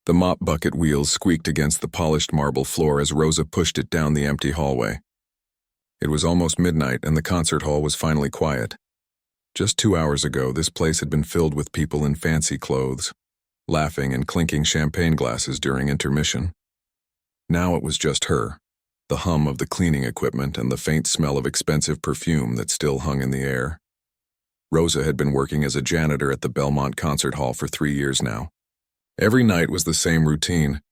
The mop bucket wheels squeaked against the polished marble floor as Rosa pushed it down the empty hallway. It was almost midnight and the concert hall was finally quiet. Just 2 hours ago, this place had been filled with people in fancy clothes, laughing and clinking champagne glasses during intermission. Now it was just her, the hum of the cleaning equipment and the faint smell of expensive perfume that still hung in the air. Rosa had been working as a janitor at the Belmont Concert Hall for 3 years now. Every night was the same routine.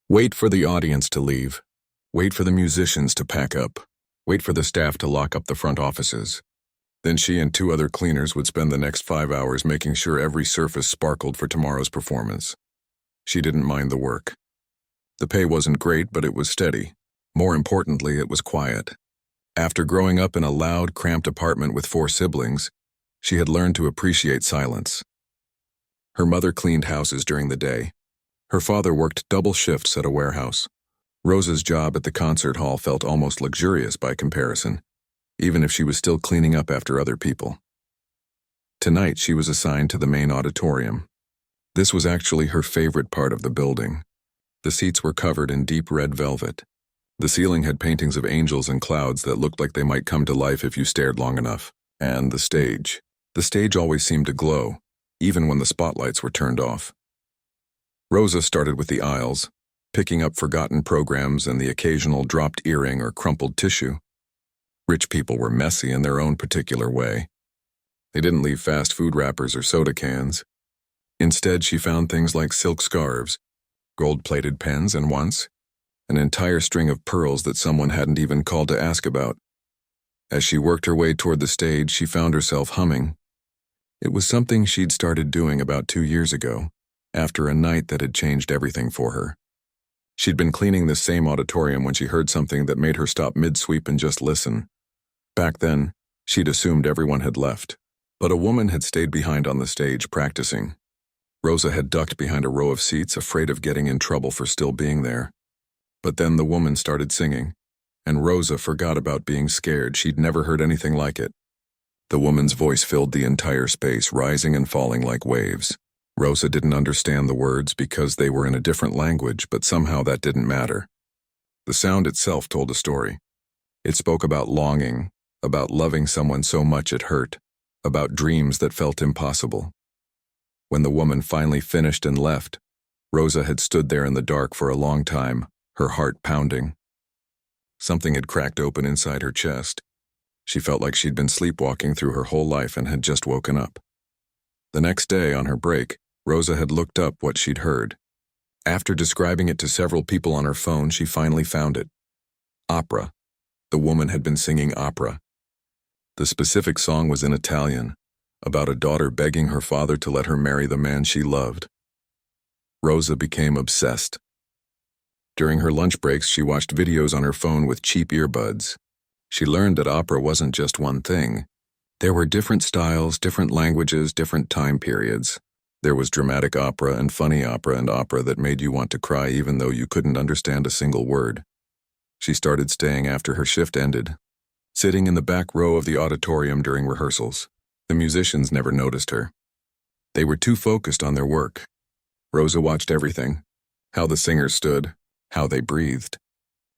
Wait for the audience to leave. Wait for the musicians to pack up. Wait for the staff to lock up the front offices. Then she and 2 other cleaners would spend the next 5 hours making sure every surface sparkled for tomorrow's performance. She didn't mind the work. The pay wasn't great, but it was steady. More importantly, it was quiet. After growing up in a loud, cramped apartment with 4 siblings, she had learned to appreciate silence. Her mother cleaned houses during the day. Her father worked double shifts at a warehouse. Rosa's job at the concert hall felt almost luxurious by comparison, even if she was still cleaning up after other people. Tonight, she was assigned to the main auditorium. This was actually her favorite part of the building. The seats were covered in deep red velvet. The ceiling had paintings of angels and clouds that looked like they might come to life if you stared long enough. And the stage. The stage always seemed to glow, even when the spotlights were turned off. Rosa started with the aisles, picking up forgotten programs and the occasional dropped earring or crumpled tissue. Rich people were messy in their own particular way. They didn't leave fast food wrappers or soda cans. Instead, she found things like silk scarves, gold-plated pens, and once, an entire string of pearls that someone hadn't even called to ask about. As she worked her way toward the stage, she found herself humming. It was something she'd started doing about 2 years ago, after a night that had changed everything for her. She'd been cleaning this same auditorium when she heard something that made her stop mid-sweep and just listen. Back then, she'd assumed everyone had left, but a woman had stayed behind on the stage practicing. Rosa had ducked behind a row of seats, afraid of getting in trouble for still being there. But then the woman started singing, and Rosa forgot about being scared. She'd never heard anything like it. The woman's voice filled the entire space, rising and falling like waves. Rosa didn't understand the words because they were in a different language, but somehow that didn't matter. The sound itself told a story. It spoke about longing, about loving someone so much it hurt, about dreams that felt impossible. When the woman finally finished and left, Rosa had stood there in the dark for a long time, her heart pounding. Something had cracked open inside her chest. She felt like she'd been sleepwalking through her whole life and had just woken up. The next day, on her break, Rosa had looked up what she'd heard. After describing it to several people on her phone, she finally found it. Opera. The woman had been singing opera. The specific song was in Italian, about a daughter begging her father to let her marry the man she loved. Rosa became obsessed. During her lunch breaks, she watched videos on her phone with cheap earbuds. She learned that opera wasn't just one thing. There were different styles, different languages, different time periods. There was dramatic opera and funny opera and opera that made you want to cry even though you couldn't understand a single word. She started staying after her shift ended, sitting in the back row of the auditorium during rehearsals. The musicians never noticed her. They were too focused on their work. Rosa watched everything: how the singers stood, how they breathed,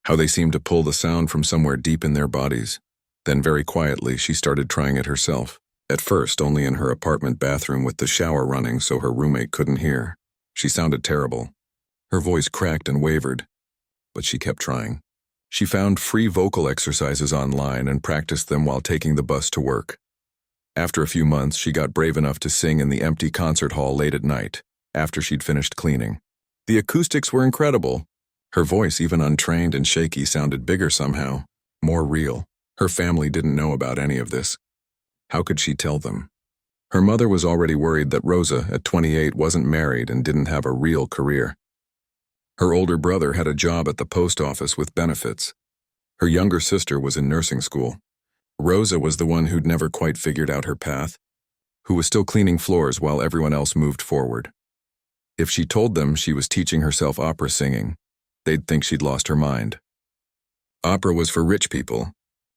how they seemed to pull the sound from somewhere deep in their bodies. Then very quietly, she started trying it herself. At first, only in her apartment bathroom with the shower running so her roommate couldn't hear. She sounded terrible. Her voice cracked and wavered, but she kept trying. She found free vocal exercises online and practiced them while taking the bus to work. After a few months, she got brave enough to sing in the empty concert hall late at night, after she'd finished cleaning. The acoustics were incredible. Her voice, even untrained and shaky, sounded bigger somehow, more real. Her family didn't know about any of this. How could she tell them? Her mother was already worried that Rosa, at 28, wasn't married and didn't have a real career. Her older brother had a job at the post office with benefits. Her younger sister was in nursing school. Rosa was the one who'd never quite figured out her path, who was still cleaning floors while everyone else moved forward. If she told them she was teaching herself opera singing, they'd think she'd lost her mind. Opera was for rich people.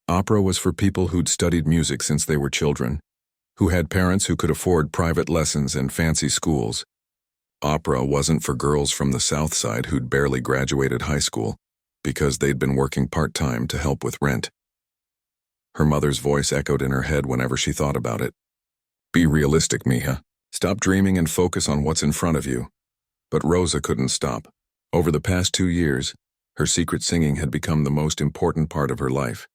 Opera was for people who'd studied music since they were children, who had parents who could afford private lessons and fancy schools. Opera wasn't for girls from the South Side who'd barely graduated high school because they'd been working part-time to help with rent. Her mother's voice echoed in her head whenever she thought about it. Be realistic, mija. Stop dreaming and focus on what's in front of you. But Rosa couldn't stop. Over the past 2 years, her secret singing had become the most important part of her life.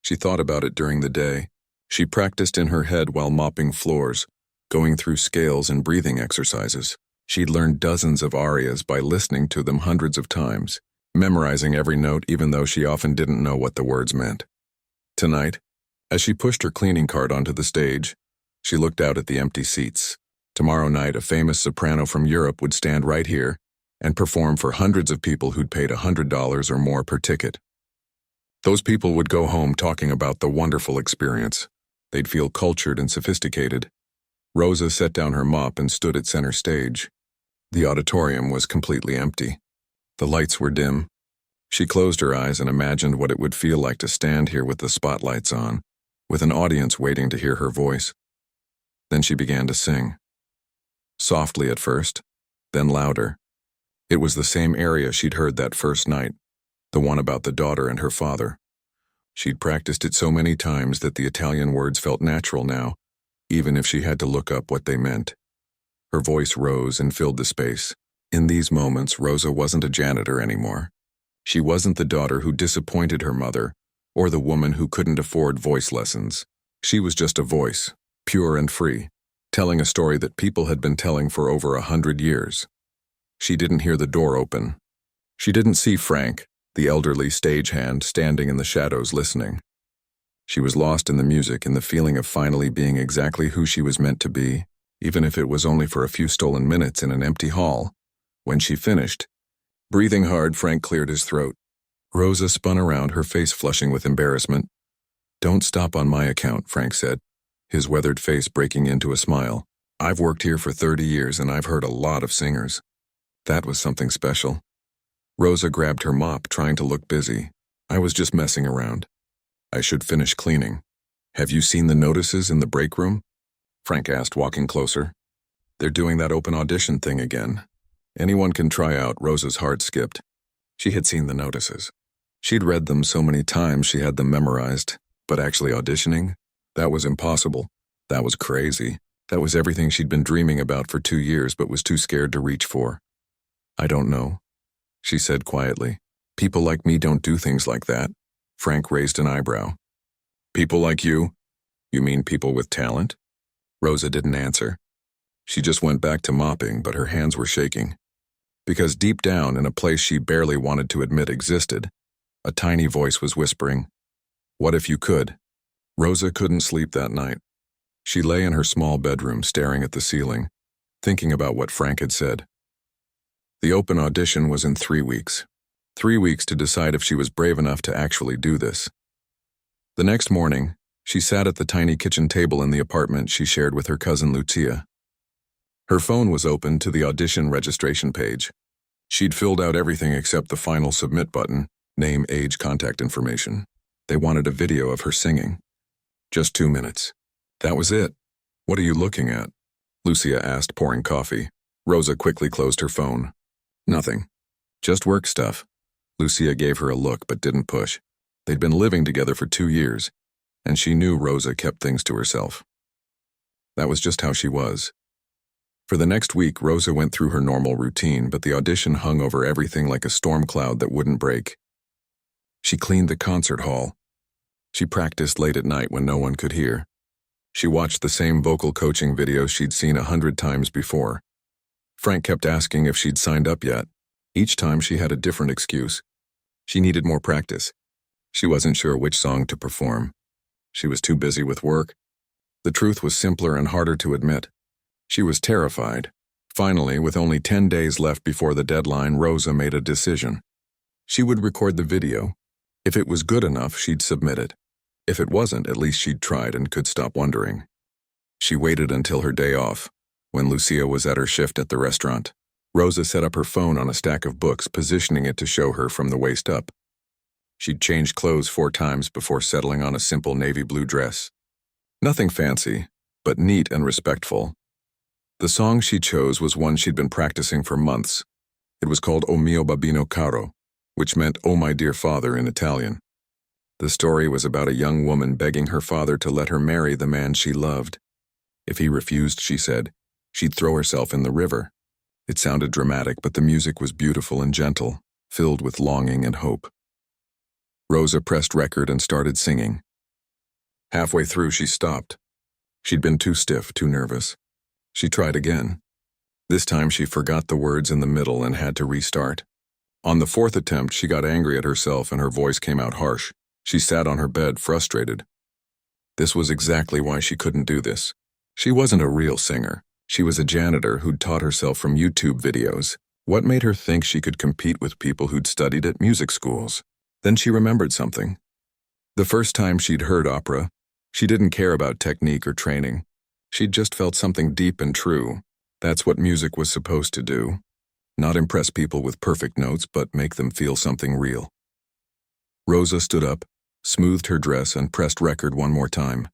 She thought about it during the day. She practiced in her head while mopping floors, going through scales and breathing exercises. She'd learned dozens of arias by listening to them hundreds of times, memorizing every note even though she often didn't know what the words meant. Tonight, as she pushed her cleaning cart onto the stage, she looked out at the empty seats. Tomorrow night, a famous soprano from Europe would stand right here and perform for hundreds of people who'd paid $100 or more per ticket. Those people would go home talking about the wonderful experience. They'd feel cultured and sophisticated. Rosa set down her mop and stood at center stage. The auditorium was completely empty. The lights were dim. She closed her eyes and imagined what it would feel like to stand here with the spotlights on, with an audience waiting to hear her voice. Then she began to sing. Softly at first, then louder. It was the same aria she'd heard that first night, the one about the daughter and her father. She'd practiced it so many times that the Italian words felt natural now, even if she had to look up what they meant. Her voice rose and filled the space. In these moments, Rosa wasn't a janitor anymore. She wasn't the daughter who disappointed her mother, or the woman who couldn't afford voice lessons. She was just a voice, pure and free, telling a story that people had been telling for over 100 years. She didn't hear the door open. She didn't see Frank, the elderly stagehand, standing in the shadows listening. She was lost in the music and the feeling of finally being exactly who she was meant to be, even if it was only for a few stolen minutes in an empty hall. When she finished, breathing hard, Frank cleared his throat. Rosa spun around, her face flushing with embarrassment. Don't stop on my account, Frank said, his weathered face breaking into a smile. I've worked here for 30 years and I've heard a lot of singers. That was something special. Rosa grabbed her mop, trying to look busy. I was just messing around. I should finish cleaning. Have you seen the notices in the break room? Frank asked, walking closer. They're doing that open audition thing again. Anyone can try out. Rosa's heart skipped. She had seen the notices. She'd read them so many times she had them memorized, but actually auditioning? That was impossible. That was crazy. That was everything she'd been dreaming about for 2 years but was too scared to reach for. I don't know, she said quietly. People like me don't do things like that. Frank raised an eyebrow. People like you? You mean people with talent? Rosa didn't answer. She just went back to mopping, but her hands were shaking. Because deep down, in a place she barely wanted to admit existed, a tiny voice was whispering, "What if you could?" Rosa couldn't sleep that night. She lay in her small bedroom staring at the ceiling, thinking about what Frank had said. The open audition was in 3 weeks. 3 weeks to decide if she was brave enough to actually do this. The next morning, she sat at the tiny kitchen table in the apartment she shared with her cousin Lucia. Her phone was open to the audition registration page. She'd filled out everything except the final submit button, name, age, contact information. They wanted a video of her singing. Just 2 minutes. That was it. What are you looking at? Lucia asked, pouring coffee. Rosa quickly closed her phone. Nothing. Just work stuff. Lucia gave her a look but didn't push. They'd been living together for 2 years, and she knew Rosa kept things to herself. That was just how she was. For the next week, Rosa went through her normal routine, but the audition hung over everything like a storm cloud that wouldn't break. She cleaned the concert hall. She practiced late at night when no one could hear. She watched the same vocal coaching videos she'd seen 100 times before. Frank kept asking if she'd signed up yet. Each time she had a different excuse. She needed more practice. She wasn't sure which song to perform. She was too busy with work. The truth was simpler and harder to admit. She was terrified. Finally, with only 10 days left before the deadline, Rosa made a decision. She would record the video. If it was good enough, she'd submit it. If it wasn't, at least she'd tried and could stop wondering. She waited until her day off, when Lucia was at her shift at the restaurant. Rosa set up her phone on a stack of books, positioning it to show her from the waist up. She'd changed clothes 4 times before settling on a simple navy blue dress. Nothing fancy, but neat and respectful. The song she chose was one she'd been practicing for months. It was called O mio babino caro, which meant "Oh my dear father" in Italian. The story was about a young woman begging her father to let her marry the man she loved. If he refused, she said, she'd throw herself in the river. It sounded dramatic, but the music was beautiful and gentle, filled with longing and hope. Rosa pressed record and started singing. Halfway through, she stopped. She'd been too stiff, too nervous. She tried again. This time she forgot the words in the middle and had to restart. On the fourth attempt, she got angry at herself and her voice came out harsh. She sat on her bed, frustrated. This was exactly why she couldn't do this. She wasn't a real singer. She was a janitor who'd taught herself from YouTube videos. What made her think she could compete with people who'd studied at music schools? Then she remembered something. The first time she'd heard opera, she didn't care about technique or training. She'd just felt something deep and true. That's what music was supposed to do. Not impress people with perfect notes, but make them feel something real. Rosa stood up, smoothed her dress, and pressed record one more time.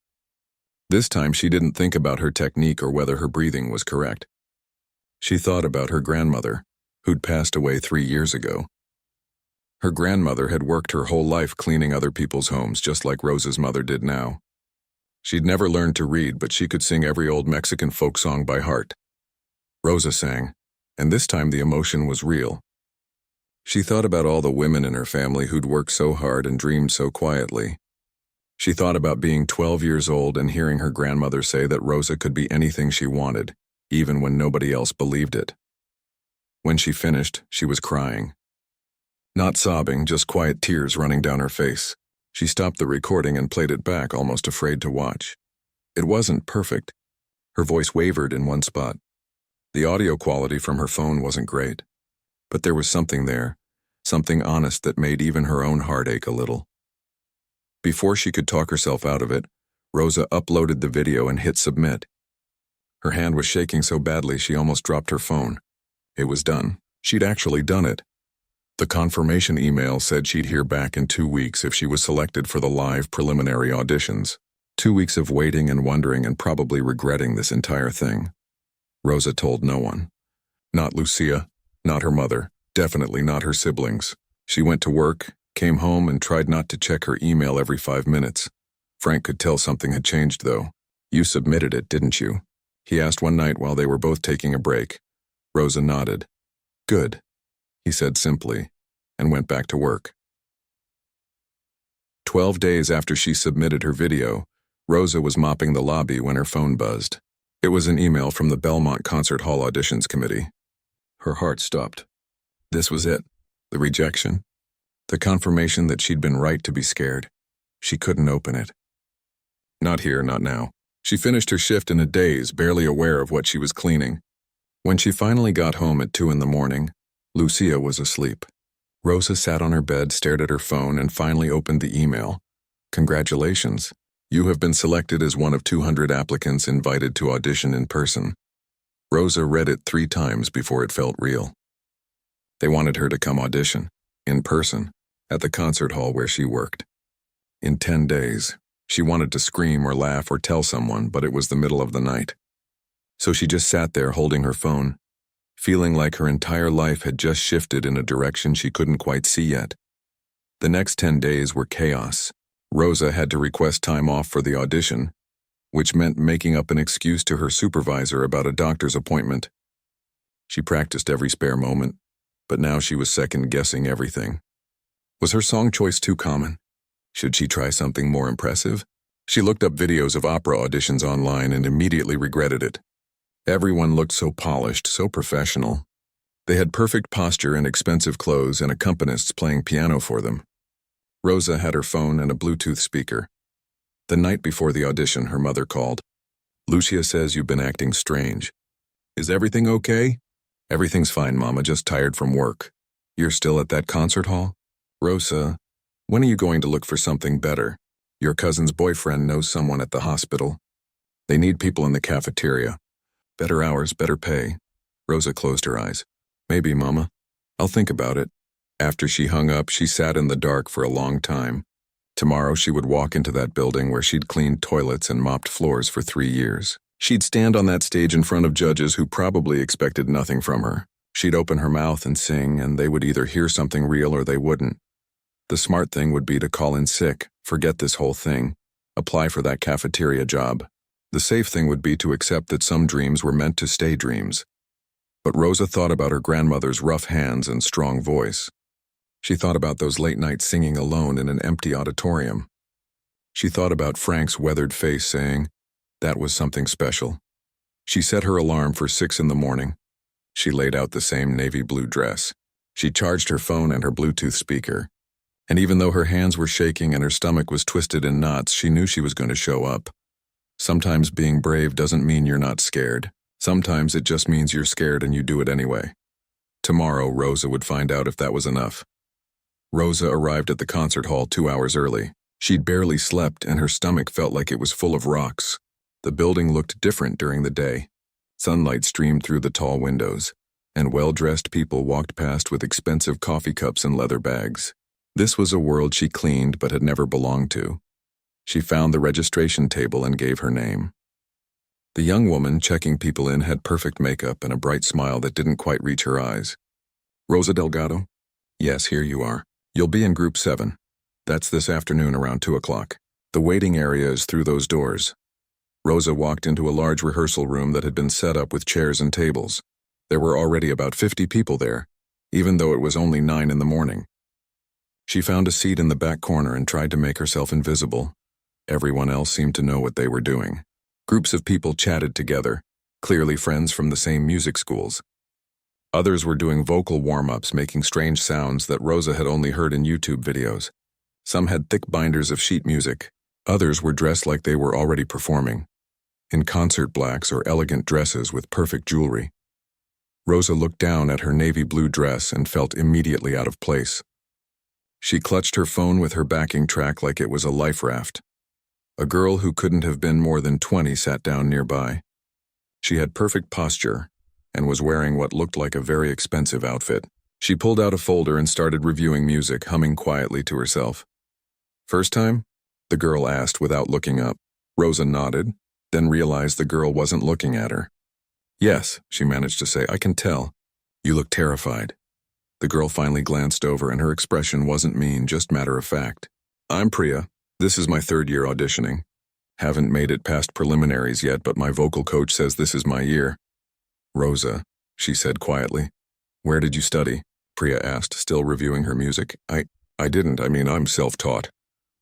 This time she didn't think about her technique or whether her breathing was correct. She thought about her grandmother, who'd passed away 3 years ago. Her grandmother had worked her whole life cleaning other people's homes, just like Rosa's mother did now. She'd never learned to read, but she could sing every old Mexican folk song by heart. Rosa sang, and this time the emotion was real. She thought about all the women in her family who'd worked so hard and dreamed so quietly. She thought about being 12 years old and hearing her grandmother say that Rosa could be anything she wanted, even when nobody else believed it. When she finished, she was crying. Not sobbing, just quiet tears running down her face. She stopped the recording and played it back, almost afraid to watch. It wasn't perfect. Her voice wavered in one spot. The audio quality from her phone wasn't great. But there was something there, something honest that made even her own heart ache a little. Before she could talk herself out of it, Rosa uploaded the video and hit submit. Her hand was shaking so badly she almost dropped her phone. It was done. She'd actually done it. The confirmation email said she'd hear back in 2 weeks if she was selected for the live preliminary auditions. 2 weeks of waiting and wondering and probably regretting this entire thing. Rosa told no one. Not Lucia, not her mother, definitely not her siblings. She went to work, came home, and tried not to check her email every 5 minutes. Frank could tell something had changed, though. "You submitted it, didn't you?" he asked one night while they were both taking a break. Rosa nodded. "Good," he said simply, and went back to work. 12 days after she submitted her video, Rosa was mopping the lobby when her phone buzzed. It was an email from the Belmont Concert Hall Auditions Committee. Her heart stopped. This was it. The rejection. The confirmation that she'd been right to be scared. She couldn't open it. Not here, not now. She finished her shift in a daze, barely aware of what she was cleaning. When she finally got home at 2 in the morning, Lucia was asleep. Rosa sat on her bed, stared at her phone, and finally opened the email. "Congratulations. You have been selected as one of 200 applicants invited to audition in person." Rosa read it 3 times before it felt real. They wanted her to come audition, in person, at the concert hall where she worked. In 10 days, she wanted to scream or laugh or tell someone, but it was the middle of the night. So she just sat there holding her phone, feeling like her entire life had just shifted in a direction she couldn't quite see yet. The next 10 days were chaos. Rosa had to request time off for the audition, which meant making up an excuse to her supervisor about a doctor's appointment. She practiced every spare moment, but now she was second-guessing everything. Was her song choice too common? Should she try something more impressive? She looked up videos of opera auditions online and immediately regretted it. Everyone looked so polished, so professional. They had perfect posture and expensive clothes and accompanists playing piano for them. Rosa had her phone and a Bluetooth speaker. The night before the audition, her mother called. "Lucia says you've been acting strange. Is everything okay?" "Everything's fine, Mama, just tired from work." "You're still at that concert hall?" "Rosa, when are you going to look for something better? Your cousin's boyfriend knows someone at the hospital. They need people in the cafeteria. Better hours, better pay." Rosa closed her eyes. "Maybe, Mama. I'll think about it." After she hung up, she sat in the dark for a long time. Tomorrow she would walk into that building where she'd cleaned toilets and mopped floors for 3 years. She'd stand on that stage in front of judges who probably expected nothing from her. She'd open her mouth and sing, and they would either hear something real or they wouldn't. The smart thing would be to call in sick, forget this whole thing, apply for that cafeteria job. The safe thing would be to accept that some dreams were meant to stay dreams. But Rosa thought about her grandmother's rough hands and strong voice. She thought about those late nights singing alone in an empty auditorium. She thought about Frank's weathered face saying, that was something special. She set her alarm for 6 in the morning. She laid out the same navy blue dress. She charged her phone and her Bluetooth speaker. And even though her hands were shaking and her stomach was twisted in knots, she knew she was going to show up. Sometimes being brave doesn't mean you're not scared. Sometimes it just means you're scared and you do it anyway. Tomorrow, Rosa would find out if that was enough. Rosa arrived at the concert hall 2 hours early. She'd barely slept and her stomach felt like it was full of rocks. The building looked different during the day. Sunlight streamed through the tall windows, and well-dressed people walked past with expensive coffee cups and leather bags. This was a world she cleaned but had never belonged to. She found the registration table and gave her name. The young woman checking people in had perfect makeup and a bright smile that didn't quite reach her eyes. Rosa Delgado? Yes, here you are. You'll be in group 7. That's this afternoon around 2 o'clock. The waiting area is through those doors. Rosa walked into a large rehearsal room that had been set up with chairs and tables. There were already about 50 people there, even though it was only 9 in the morning. She found a seat in the back corner and tried to make herself invisible. Everyone else seemed to know what they were doing. Groups of people chatted together, clearly friends from the same music schools. Others were doing vocal warm-ups, making strange sounds that Rosa had only heard in YouTube videos. Some had thick binders of sheet music. Others were dressed like they were already performing, in concert blacks or elegant dresses with perfect jewelry. Rosa looked down at her navy blue dress and felt immediately out of place. She clutched her phone with her backing track like it was a life raft. A girl who couldn't have been more than 20 sat down nearby. She had perfect posture and was wearing what looked like a very expensive outfit. She pulled out a folder and started reviewing music, humming quietly to herself. First time? The girl asked without looking up. Rosa nodded, then realized the girl wasn't looking at her. Yes, she managed to say, I can tell. You look terrified. The girl finally glanced over and her expression wasn't mean, just matter of fact. I'm Priya. This is my 3rd year auditioning. Haven't made it past preliminaries yet, but my vocal coach says this is my year. Rosa, she said quietly. Where did you study? Priya asked, still reviewing her music. I didn't. I'm self-taught.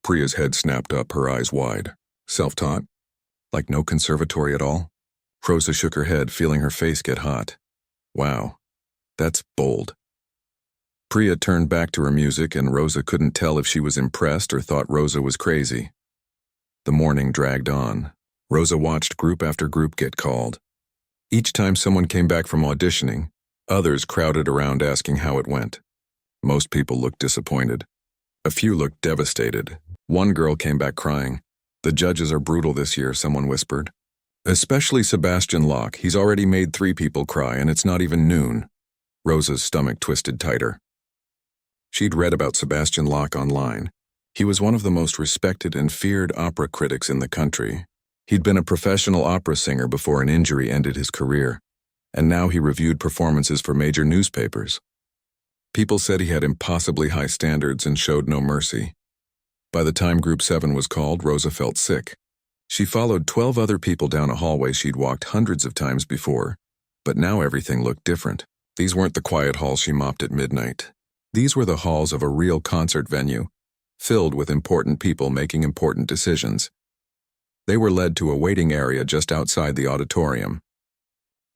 Priya's head snapped up, her eyes wide. Self-taught? Like no conservatory at all? Rosa shook her head, feeling her face get hot. Wow, that's bold. Priya turned back to her music, and Rosa couldn't tell if she was impressed or thought Rosa was crazy. The morning dragged on. Rosa watched group after group get called. Each time someone came back from auditioning, others crowded around asking how it went. Most people looked disappointed. A few looked devastated. One girl came back crying. The judges are brutal this year, someone whispered. Especially Sebastian Locke. He's already made 3 people cry, and it's not even noon. Rosa's stomach twisted tighter. She'd read about Sebastian Locke online. He was one of the most respected and feared opera critics in the country. He'd been a professional opera singer before an injury ended his career, and now he reviewed performances for major newspapers. People said he had impossibly high standards and showed no mercy. By the time Group 7 was called, Rosa felt sick. She followed 12 other people down a hallway she'd walked hundreds of times before, but now everything looked different. These weren't the quiet halls she mopped at midnight. These were the halls of a real concert venue, filled with important people making important decisions. They were led to a waiting area just outside the auditorium.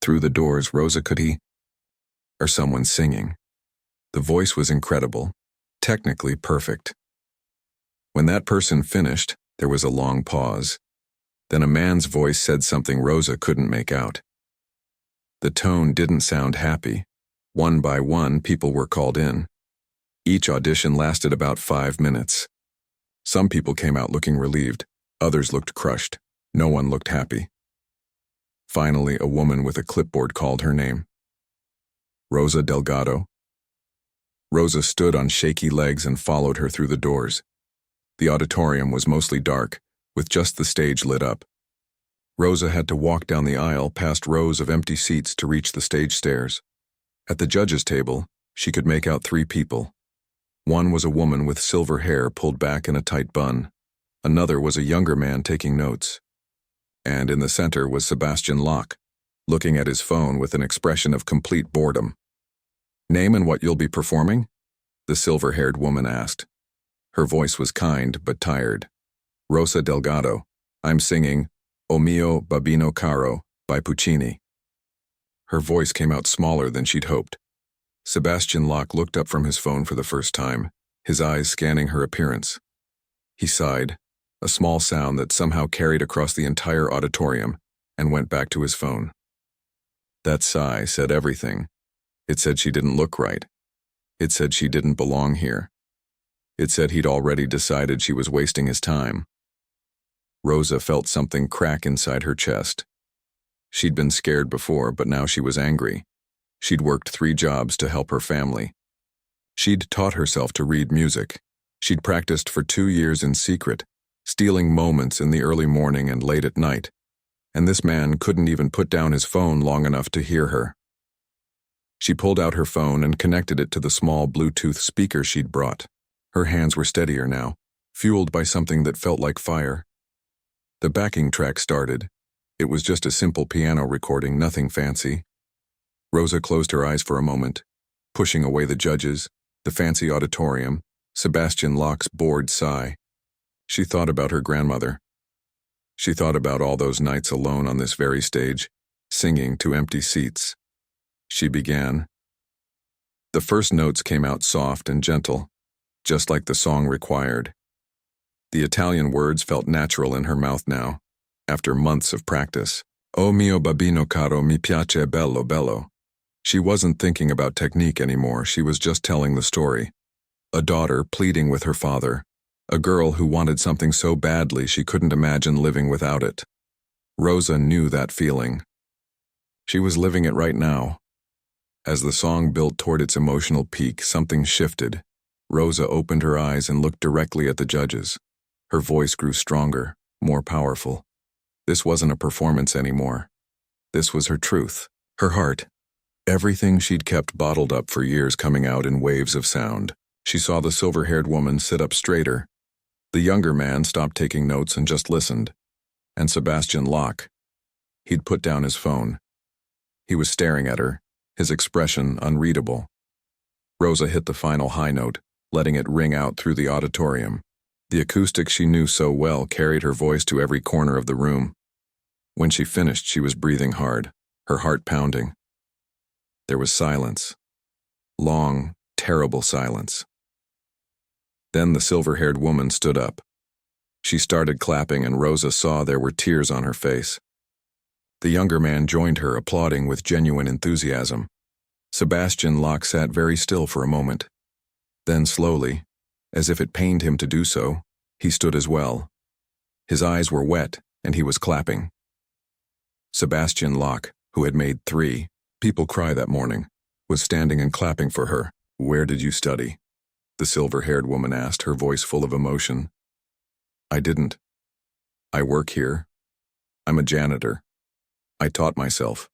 Through the doors, Rosa could hear someone singing. The voice was incredible, technically perfect. When that person finished, there was a long pause. Then a man's voice said something Rosa couldn't make out. The tone didn't sound happy. One by one, people were called in. Each audition lasted about 5 minutes. Some people came out looking relieved. Others looked crushed. No one looked happy. Finally, a woman with a clipboard called her name. Rosa Delgado. Rosa stood on shaky legs and followed her through the doors. The auditorium was mostly dark, with just the stage lit up. Rosa had to walk down the aisle past rows of empty seats to reach the stage stairs. At the judges' table, she could make out 3 people. One was a woman with silver hair pulled back in a tight bun. Another was a younger man taking notes. And in the center was Sebastian Locke, looking at his phone with an expression of complete boredom. "Name and what you'll be performing?" the silver-haired woman asked. Her voice was kind but tired. "Rosa Delgado. I'm singing O mio babino caro by Puccini." Her voice came out smaller than she'd hoped. Sebastian Locke looked up from his phone for the first time, his eyes scanning her appearance. He sighed, a small sound that somehow carried across the entire auditorium, and went back to his phone. That sigh said everything. It said she didn't look right. It said she didn't belong here. It said he'd already decided she was wasting his time. Rosa felt something crack inside her chest. She'd been scared before, but now she was angry. She'd worked 3 jobs to help her family. She'd taught herself to read music. She'd practiced for 2 years in secret, stealing moments in the early morning and late at night. And this man couldn't even put down his phone long enough to hear her. She pulled out her phone and connected it to the small Bluetooth speaker she'd brought. Her hands were steadier now, fueled by something that felt like fire. The backing track started. It was just a simple piano recording, nothing fancy. Rosa closed her eyes for a moment, pushing away the judges, the fancy auditorium, Sebastian Locke's bored sigh. She thought about her grandmother. She thought about all those nights alone on this very stage, singing to empty seats. She began. The first notes came out soft and gentle, just like the song required. The Italian words felt natural in her mouth now, after months of practice. O mio babino caro mi piace bello bello. She wasn't thinking about technique anymore, she was just telling the story. A daughter pleading with her father. A girl who wanted something so badly she couldn't imagine living without it. Rosa knew that feeling. She was living it right now. As the song built toward its emotional peak, something shifted. Rosa opened her eyes and looked directly at the judges. Her voice grew stronger, more powerful. This wasn't a performance anymore. This was her truth, her heart. Everything she'd kept bottled up for years coming out in waves of sound. She saw the silver-haired woman sit up straighter. The younger man stopped taking notes and just listened. And Sebastian Locke. He'd put down his phone. He was staring at her, his expression unreadable. Rosa hit the final high note, letting it ring out through the auditorium. The acoustics she knew so well carried her voice to every corner of the room. When she finished, she was breathing hard, her heart pounding. There was silence. Long, terrible silence. Then the silver-haired woman stood up. She started clapping, and Rosa saw there were tears on her face. The younger man joined her, applauding with genuine enthusiasm. Sebastian Locke sat very still for a moment. Then slowly, as if it pained him to do so, he stood as well. His eyes were wet, and he was clapping. Sebastian Locke, who had made 3 people cry that morning, was standing and clapping for her. "Where did you study?" the silver-haired woman asked, her voice full of emotion. "I didn't. I work here. I'm a janitor. I taught myself."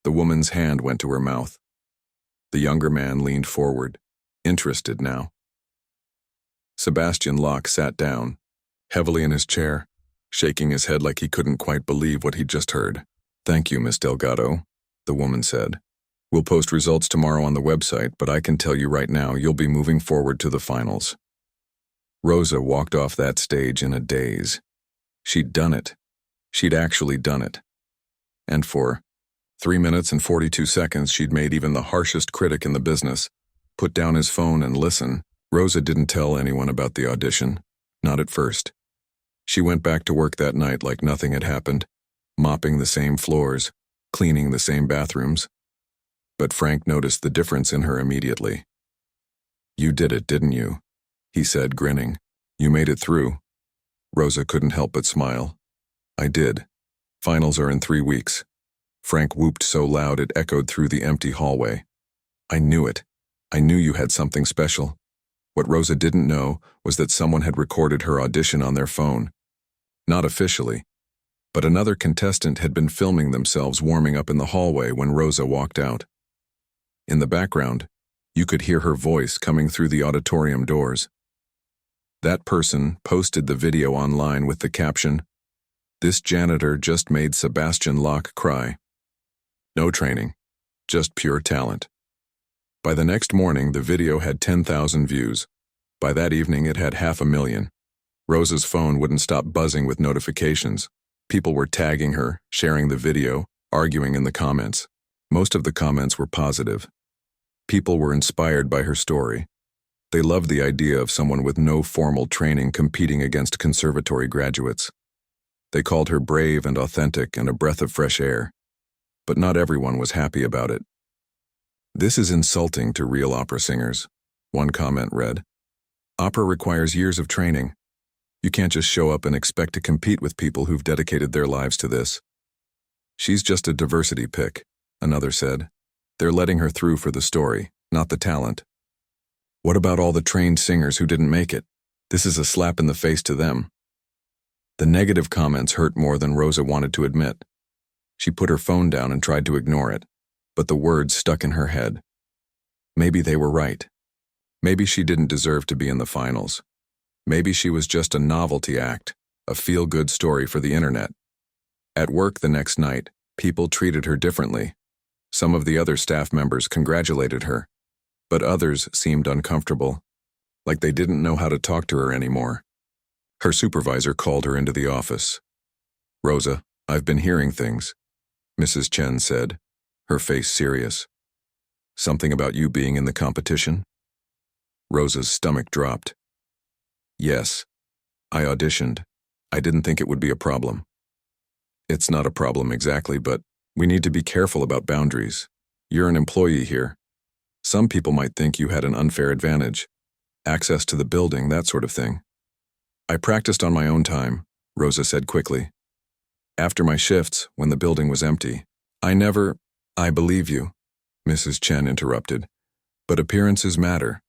The woman's hand went to her mouth. The younger man leaned forward, interested now. Sebastian Locke sat down, heavily in his chair, shaking his head like he couldn't quite believe what he'd just heard. "Thank you, Miss Delgado," the woman said. "We'll post results tomorrow on the website, but I can tell you right now you'll be moving forward to the finals." Rosa walked off that stage in a daze. She'd done it. She'd actually done it. And for 3 minutes and 42 seconds, she'd made even the harshest critic in the business put down his phone and listen. Rosa didn't tell anyone about the audition, not at first. She went back to work that night like nothing had happened, mopping the same floors, cleaning the same bathrooms. But Frank noticed the difference in her immediately. "You did it, didn't you?" he said, grinning. "You made it through." Rosa couldn't help but smile. "I did. Finals are in 3 weeks." Frank whooped so loud it echoed through the empty hallway. "I knew it. I knew you had something special." What Rosa didn't know was that someone had recorded her audition on their phone. Not officially, But another contestant had been filming themselves warming up in the hallway when Rosa walked out. In the background, you could hear her voice coming through the auditorium doors. That person posted the video online with the caption, "This janitor just made Sebastian Locke cry." No training, just pure talent. By the next morning, the video had 10,000 views. By that evening, it had 500,000. Rosa's phone wouldn't stop buzzing with notifications. People were tagging her, sharing the video, arguing in the comments. Most of the comments were positive. People were inspired by her story. They loved the idea of someone with no formal training competing against conservatory graduates. They called her brave and authentic and a breath of fresh air. But not everyone was happy about it. "This is insulting to real opera singers," one comment read. "Opera requires years of training. You can't just show up and expect to compete with people who've dedicated their lives to this." "She's just a diversity pick," another said. "They're letting her through for the story, not the talent." "What about all the trained singers who didn't make it? This is a slap in the face to them." The negative comments hurt more than Rosa wanted to admit. She put her phone down and tried to ignore it, but the words stuck in her head. Maybe they were right. Maybe she didn't deserve to be in the finals. Maybe she was just a novelty act, a feel-good story for the internet. At work the next night, people treated her differently. Some of the other staff members congratulated her, but others seemed uncomfortable, like they didn't know how to talk to her anymore. Her supervisor called her into the office. "Rosa, I've been hearing things," Mrs. Chen said, her face serious. "Something about you being in the competition?" Rosa's stomach dropped. "Yes, I auditioned. I didn't think it would be a problem." "It's not a problem exactly, but we need to be careful about boundaries. You're an employee here. Some people might think you had an unfair advantage. Access to the building, that sort of thing." "I practiced on my own time," Rosa said quickly. "After my shifts, when the building was empty. I believe you," Mrs. Chen interrupted. "But appearances matter.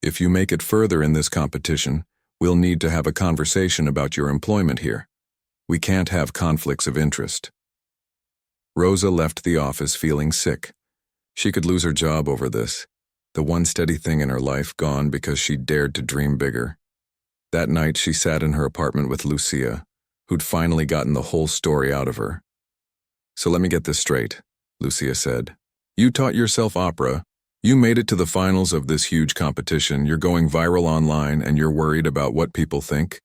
If you make it further in this competition, we'll need to have a conversation about your employment here. We can't have conflicts of interest." Rosa left the office feeling sick. She could lose her job over this, the one steady thing in her life gone because she dared to dream bigger. That night she sat in her apartment with Lucia, who'd finally gotten the whole story out of her. "So let me get this straight," Lucia said. "You taught yourself opera. You made it to the finals of this huge competition, you're going viral online, and you're worried about what people think?"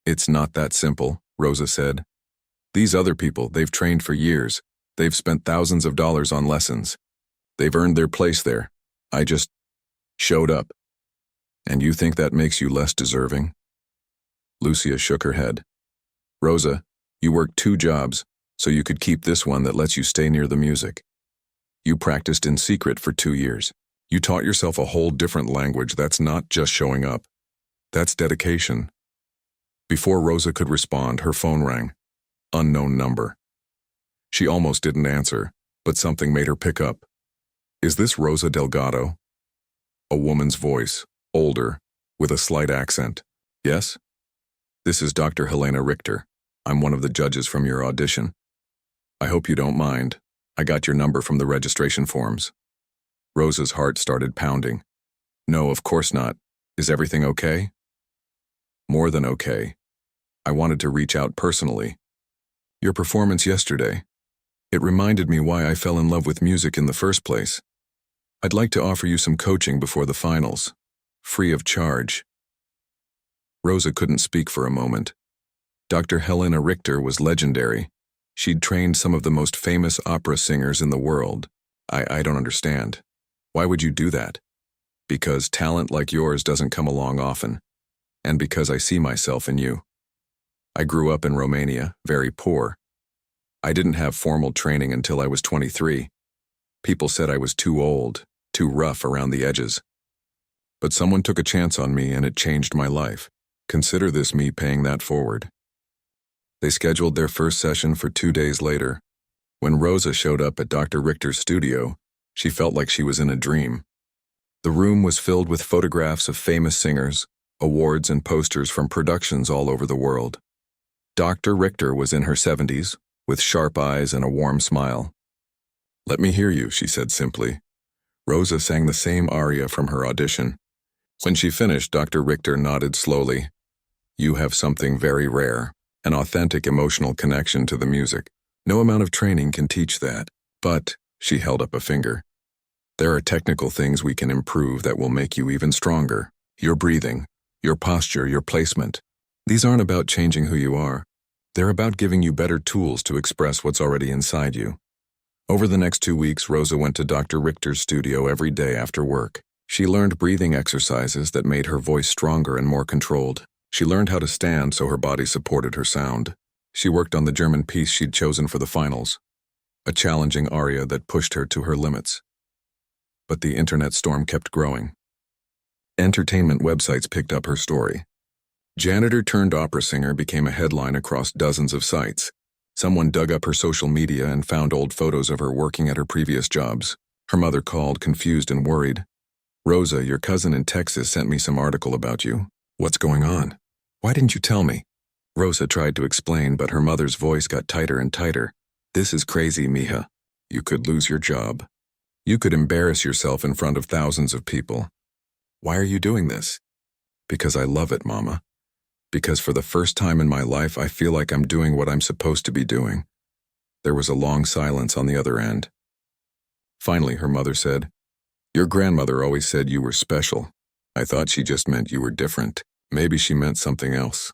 "It's not that simple," Rosa said. "These other people, they've trained for years. They've spent thousands of dollars on lessons. They've earned their place there. I just showed up. And you think that makes you less deserving?" Lucia shook her head. "Rosa, you worked 2 jobs, so you could keep this one that lets you stay near the music. You practiced in secret for 2 years. You taught yourself a whole different language that's not just showing up. That's dedication." Before Rosa could respond, her phone rang. Unknown number. She almost didn't answer, but something made her pick up. "Is this Rosa Delgado?" A woman's voice, older, with a slight accent. "Yes? This is Dr. Helena Richter. I'm one of the judges from your audition. I hope you don't mind. I got your number from the registration forms." Rosa's heart started pounding. "No, of course not. Is everything okay?" "More than okay. I wanted to reach out personally. Your performance yesterday. It reminded me why I fell in love with music in the first place. I'd like to offer you some coaching before the finals. Free of charge." Rosa couldn't speak for a moment. Dr. Helena Richter was legendary. She'd trained some of the most famous opera singers in the world. I don't understand. Why would you do that?" "Because talent like yours doesn't come along often. And because I see myself in you. I grew up in Romania, very poor. I didn't have formal training until I was 23. People said I was too old, too rough around the edges. But someone took a chance on me and it changed my life. Consider this me paying that forward." They scheduled their first session for 2 days later. When Rosa showed up at Dr. Richter's studio, she felt like she was in a dream. The room was filled with photographs of famous singers, awards and posters from productions all over the world. Dr. Richter was in her 70s, with sharp eyes and a warm smile. "Let me hear you," she said simply. Rosa sang the same aria from her audition. When she finished, Dr. Richter nodded slowly. "You have something very rare, an authentic emotional connection to the music. No amount of training can teach that. But," she held up a finger, "there are technical things we can improve that will make you even stronger. Your breathing, your posture, your placement. These aren't about changing who you are. They're about giving you better tools to express what's already inside you." Over the next 2 weeks, Rosa went to Dr. Richter's studio every day after work. She learned breathing exercises that made her voice stronger and more controlled. She learned how to stand so her body supported her sound. She worked on the German piece she'd chosen for the finals, a challenging aria that pushed her to her limits. But the internet storm kept growing. Entertainment websites picked up her story. Janitor turned opera singer became a headline across dozens of sites. Someone dug up her social media and found old photos of her working at her previous jobs. Her mother called, confused and worried. "Rosa, your cousin in Texas sent me some article about you. What's going on? Why didn't you tell me?" Rosa tried to explain, but her mother's voice got tighter and tighter. "This is crazy, mija. You could lose your job. You could embarrass yourself in front of thousands of people. Why are you doing this?" "Because I love it, Mama. Because for the first time in my life, I feel like I'm doing what I'm supposed to be doing." There was a long silence on the other end. Finally, her mother said, "Your grandmother always said you were special. I thought she just meant you were different. Maybe she meant something else."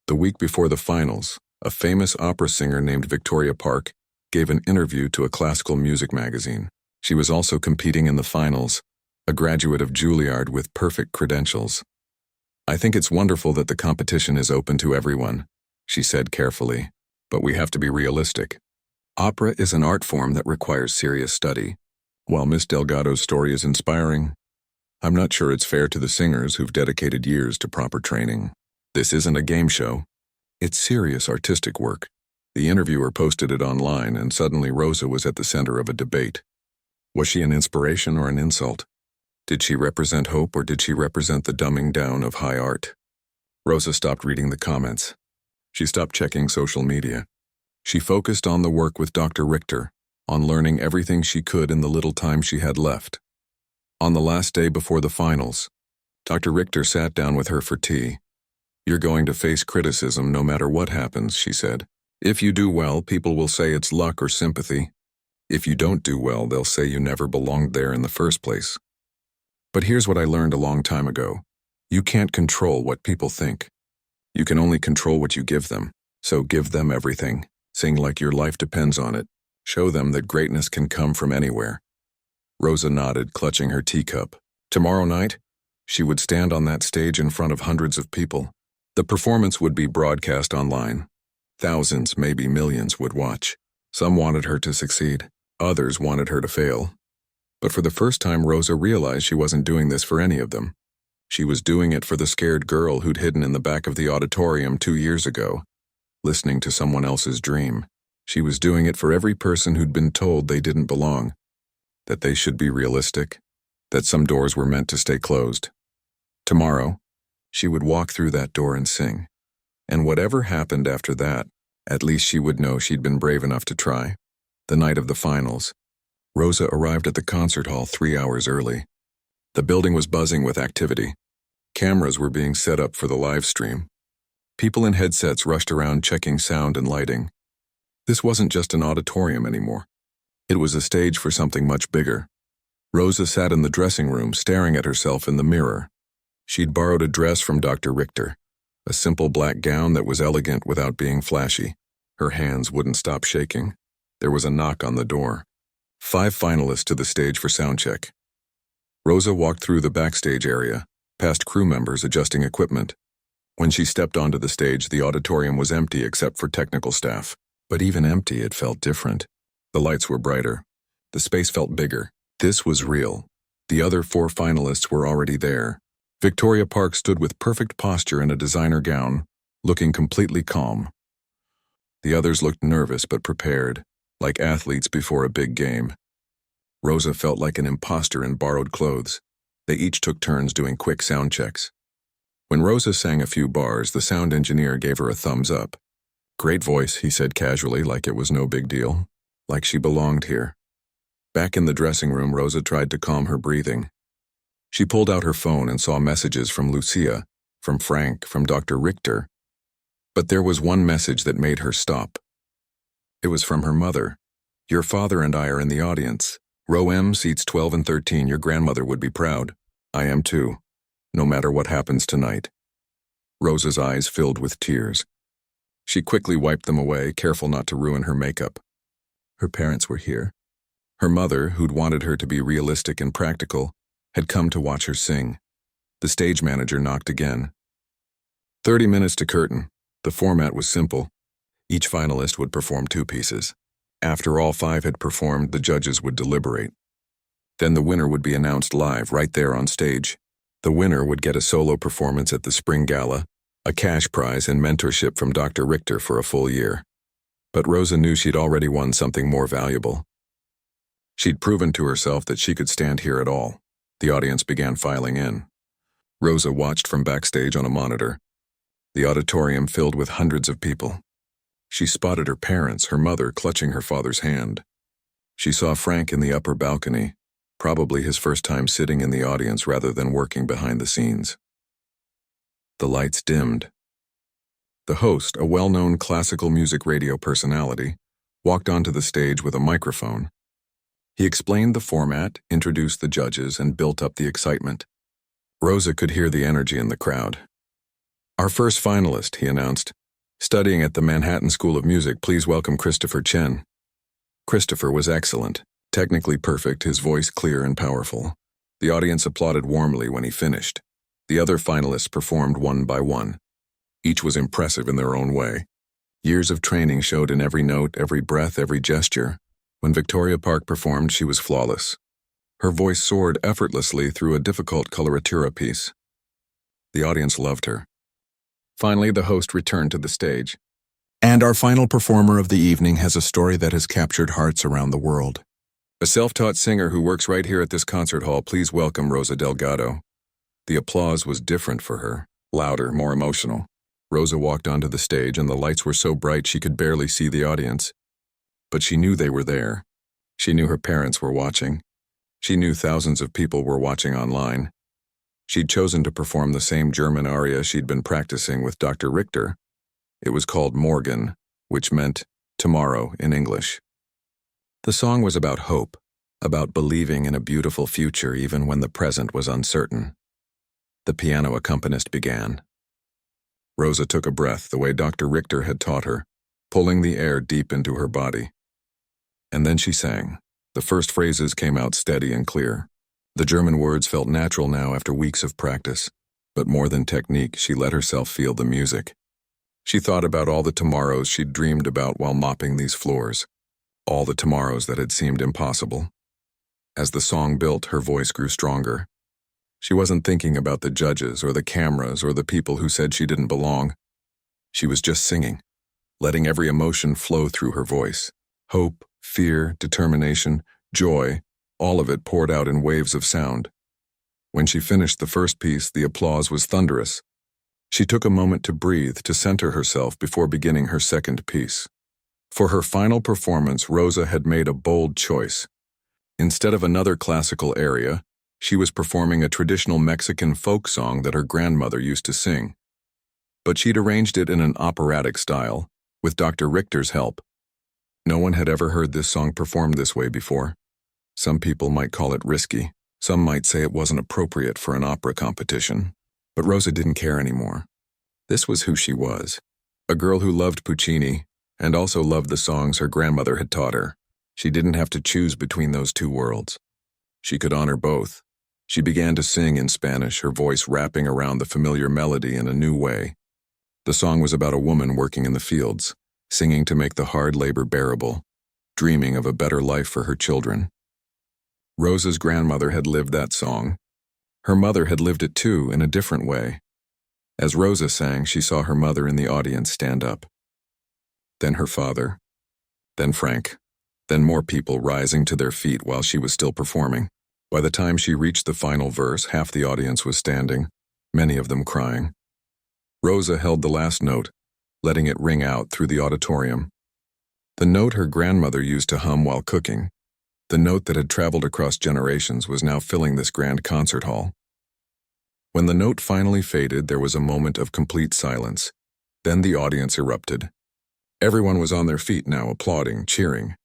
The week before the finals, a famous opera singer named Victoria Park gave an interview to a classical music magazine. She was also competing in the finals, a graduate of Juilliard with perfect credentials. "I think it's wonderful that the competition is open to everyone," she said carefully, "but we have to be realistic. Opera is an art form that requires serious study. While Miss Delgado's story is inspiring, I'm not sure it's fair to the singers who've dedicated years to proper training. This isn't a game show. It's serious artistic work." The interviewer posted it online, and suddenly Rosa was at the center of a debate. Was she an inspiration or an insult? Did she represent hope, or did she represent the dumbing down of high art? Rosa stopped reading the comments. She stopped checking social media. She focused on the work with Dr. Richter, on learning everything she could in the little time she had left. On the last day before the finals, Dr. Richter sat down with her for tea. "You're going to face criticism no matter what happens," she said. "If you do well, people will say it's luck or sympathy. If you don't do well, they'll say you never belonged there in the first place. But here's what I learned a long time ago. You can't control what people think. You can only control what you give them. So give them everything. Sing like your life depends on it. Show them that greatness can come from anywhere." Rosa nodded, clutching her teacup. Tomorrow night, she would stand on that stage in front of hundreds of people. The performance would be broadcast online. Thousands, maybe millions, would watch. Some wanted her to succeed. Others wanted her to fail. But for the first time, Rosa realized she wasn't doing this for any of them. She was doing it for the scared girl who'd hidden in the back of the auditorium 2 years ago, listening to someone else's dream. She was doing it for every person who'd been told they didn't belong, that they should be realistic, that some doors were meant to stay closed. Tomorrow, she would walk through that door and sing. And whatever happened after that, at least she would know she'd been brave enough to try. The night of the finals, Rosa arrived at the concert hall 3 hours early. The building was buzzing with activity. Cameras were being set up for the live stream. People in headsets rushed around checking sound and lighting. This wasn't just an auditorium anymore. It was a stage for something much bigger. Rosa sat in the dressing room, staring at herself in the mirror. She'd borrowed a dress from Dr. Richter, a simple black gown that was elegant without being flashy. Her hands wouldn't stop shaking. There was a knock on the door. 5 finalists to the stage for soundcheck. Rosa walked through the backstage area, past crew members adjusting equipment. When she stepped onto the stage, the auditorium was empty except for technical staff. But even empty, it felt different. The lights were brighter. The space felt bigger. This was real. The other 4 finalists were already there. Victoria Park stood with perfect posture in a designer gown, looking completely calm. The others looked nervous but prepared, like athletes before a big game. Rosa felt like an imposter in borrowed clothes. They each took turns doing quick sound checks. When Rosa sang a few bars, the sound engineer gave her a thumbs up. Great voice, he said casually, like it was no big deal. Like she belonged here. Back in the dressing room, Rosa tried to calm her breathing. She pulled out her phone and saw messages from Lucia, from Frank, from Dr. Richter. But there was one message that made her stop. It was from her mother. Your father and I are in the audience. Row M, seats 12 and 13. Your grandmother would be proud. I am too, no matter what happens tonight. Rosa's eyes filled with tears. She quickly wiped them away, careful not to ruin her makeup. Her parents were here. Her mother, who'd wanted her to be realistic and practical, had come to watch her sing. The stage manager knocked again. 30 minutes to curtain. The format was simple. Each finalist would perform 2 pieces. After all 5 had performed, the judges would deliberate. Then the winner would be announced live, right there on stage. The winner would get a solo performance at the Spring Gala, a cash prize and mentorship from Dr. Richter for a full year. But Rosa knew she'd already won something more valuable. She'd proven to herself that she could stand here at all. The audience began filing in. Rosa watched from backstage on a monitor. The auditorium filled with hundreds of people. She spotted her parents, her mother clutching her father's hand. She saw Frank in the upper balcony, probably his first time sitting in the audience rather than working behind the scenes. The lights dimmed. The host, a well-known classical music radio personality, walked onto the stage with a microphone. He explained the format, introduced the judges, and built up the excitement. Rosa could hear the energy in the crowd. Our first finalist, he announced. Studying at the Manhattan School of Music, please welcome Christopher Chen. Christopher was excellent, technically perfect, his voice clear and powerful. The audience applauded warmly when he finished. The other finalists performed one by one. Each was impressive in their own way. Years of training showed in every note, every breath, every gesture. When Victoria Park performed, she was flawless. Her voice soared effortlessly through a difficult coloratura piece. The audience loved her. Finally, the host returned to the stage. And our final performer of the evening has a story that has captured hearts around the world. A self-taught singer who works right here at this concert hall, please welcome Rosa Delgado. The applause was different for her, louder, more emotional. Rosa walked onto the stage and the lights were so bright she could barely see the audience. But she knew they were there. She knew her parents were watching. She knew thousands of people were watching online. She'd chosen to perform the same German aria she'd been practicing with Dr. Richter. It was called Morgen, which meant tomorrow in English. The song was about hope, about believing in a beautiful future even when the present was uncertain. The piano accompanist began. Rosa took a breath the way Dr. Richter had taught her, pulling the air deep into her body. And then she sang. The first phrases came out steady and clear. The German words felt natural now after weeks of practice. But more than technique, she let herself feel the music. She thought about all the tomorrows she'd dreamed about while mopping these floors. All the tomorrows that had seemed impossible. As the song built, her voice grew stronger. She wasn't thinking about the judges or the cameras or the people who said she didn't belong. She was just singing, letting every emotion flow through her voice. Hope, fear, determination, joy, all of it poured out in waves of sound. When she finished the first piece, the applause was thunderous. She took a moment to breathe, to center herself before beginning her second piece. For her final performance, Rosa had made a bold choice. Instead of another classical aria, she was performing a traditional Mexican folk song that her grandmother used to sing. But she'd arranged it in an operatic style, with Dr. Richter's help. No one had ever heard this song performed this way before. Some people might call it risky. Some might say it wasn't appropriate for an opera competition. But Rosa didn't care anymore. This was who she was. A girl who loved Puccini, and also loved the songs her grandmother had taught her. She didn't have to choose between those two worlds. She could honor both. She began to sing in Spanish, her voice wrapping around the familiar melody in a new way. The song was about a woman working in the fields, singing to make the hard labor bearable, dreaming of a better life for her children. Rosa's grandmother had lived that song. Her mother had lived it too, in a different way. As Rosa sang, she saw her mother in the audience stand up. Then her father. Then Frank. Then more people rising to their feet while she was still performing. By the time she reached the final verse, half the audience was standing, many of them crying. Rosa held the last note, letting it ring out through the auditorium. The note her grandmother used to hum while cooking, the note that had traveled across generations, was now filling this grand concert hall. When the note finally faded, there was a moment of complete silence. Then the audience erupted. Everyone was on their feet now, applauding, cheering.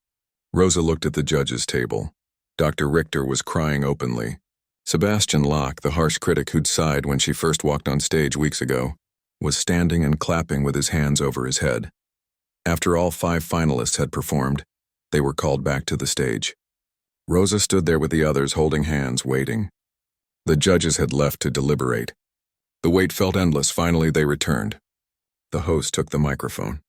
Rosa looked at the judges' table. Dr. Richter was crying openly. Sebastian Locke, the harsh critic who'd sighed when she first walked on stage weeks ago, was standing and clapping with his hands over his head. After all 5 finalists had performed, they were called back to the stage. Rosa stood there with the others, holding hands, waiting. The judges had left to deliberate. The wait felt endless. Finally, they returned. The host took the microphone.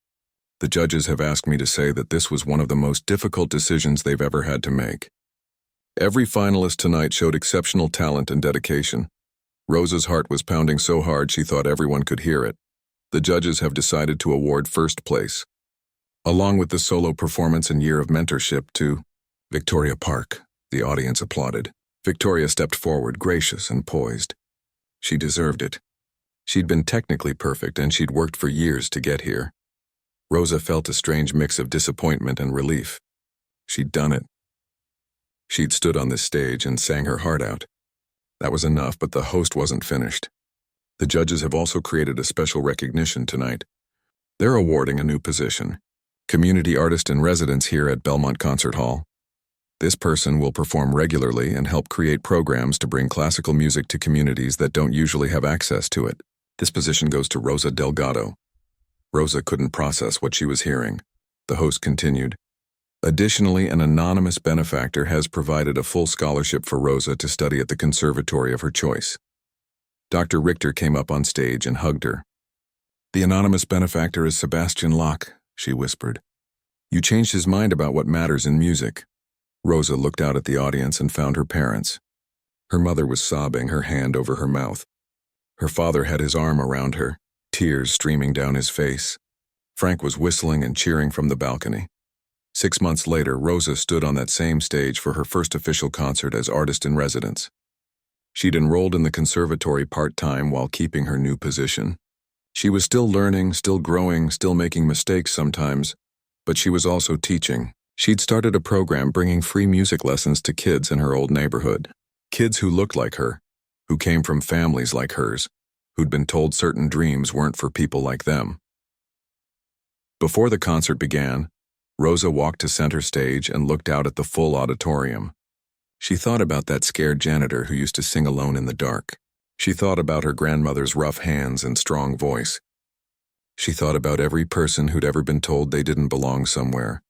The judges have asked me to say that this was one of the most difficult decisions they've ever had to make. Every finalist tonight showed exceptional talent and dedication. Rosa's heart was pounding so hard she thought everyone could hear it. The judges have decided to award first place, along with the solo performance and year of mentorship, to Victoria Park. The audience applauded. Victoria stepped forward, gracious and poised. She deserved it. She'd been technically perfect, and she'd worked for years to get here. Rosa felt a strange mix of disappointment and relief. She'd done it. She'd stood on this stage and sang her heart out. That was enough, but the host wasn't finished. The judges have also created a special recognition tonight. They're awarding a new position, community artist in residence here at Belmont Concert Hall. This person will perform regularly and help create programs to bring classical music to communities that don't usually have access to it. This position goes to Rosa Delgado. Rosa couldn't process what she was hearing. The host continued. Additionally, an anonymous benefactor has provided a full scholarship for Rosa to study at the conservatory of her choice. Dr. Richter came up on stage and hugged her. The anonymous benefactor is Sebastian Locke, she whispered. You changed his mind about what matters in music. Rosa looked out at the audience and found her parents. Her mother was sobbing, her hand over her mouth. Her father had his arm around her, tears streaming down his face. Frank was whistling and cheering from the balcony. 6 months later, Rosa stood on that same stage for her first official concert as artist in residence. She'd enrolled in the conservatory part-time while keeping her new position. She was still learning, still growing, still making mistakes sometimes, but she was also teaching. She'd started a program bringing free music lessons to kids in her old neighborhood. Kids who looked like her, who came from families like hers, who'd been told certain dreams weren't for people like them. Before the concert began, Rosa walked to center stage and looked out at the full auditorium. She thought about that scared janitor who used to sing alone in the dark. She thought about her grandmother's rough hands and strong voice. She thought about every person who'd ever been told they didn't belong somewhere.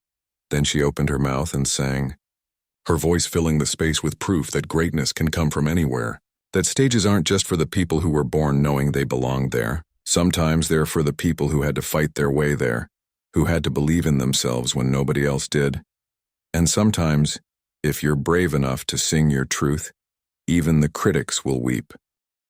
Then she opened her mouth and sang, her voice filling the space with proof that greatness can come from anywhere, that stages aren't just for the people who were born knowing they belonged there. Sometimes they're for the people who had to fight their way there, who had to believe in themselves when nobody else did. And sometimes, if you're brave enough to sing your truth, even the critics will weep.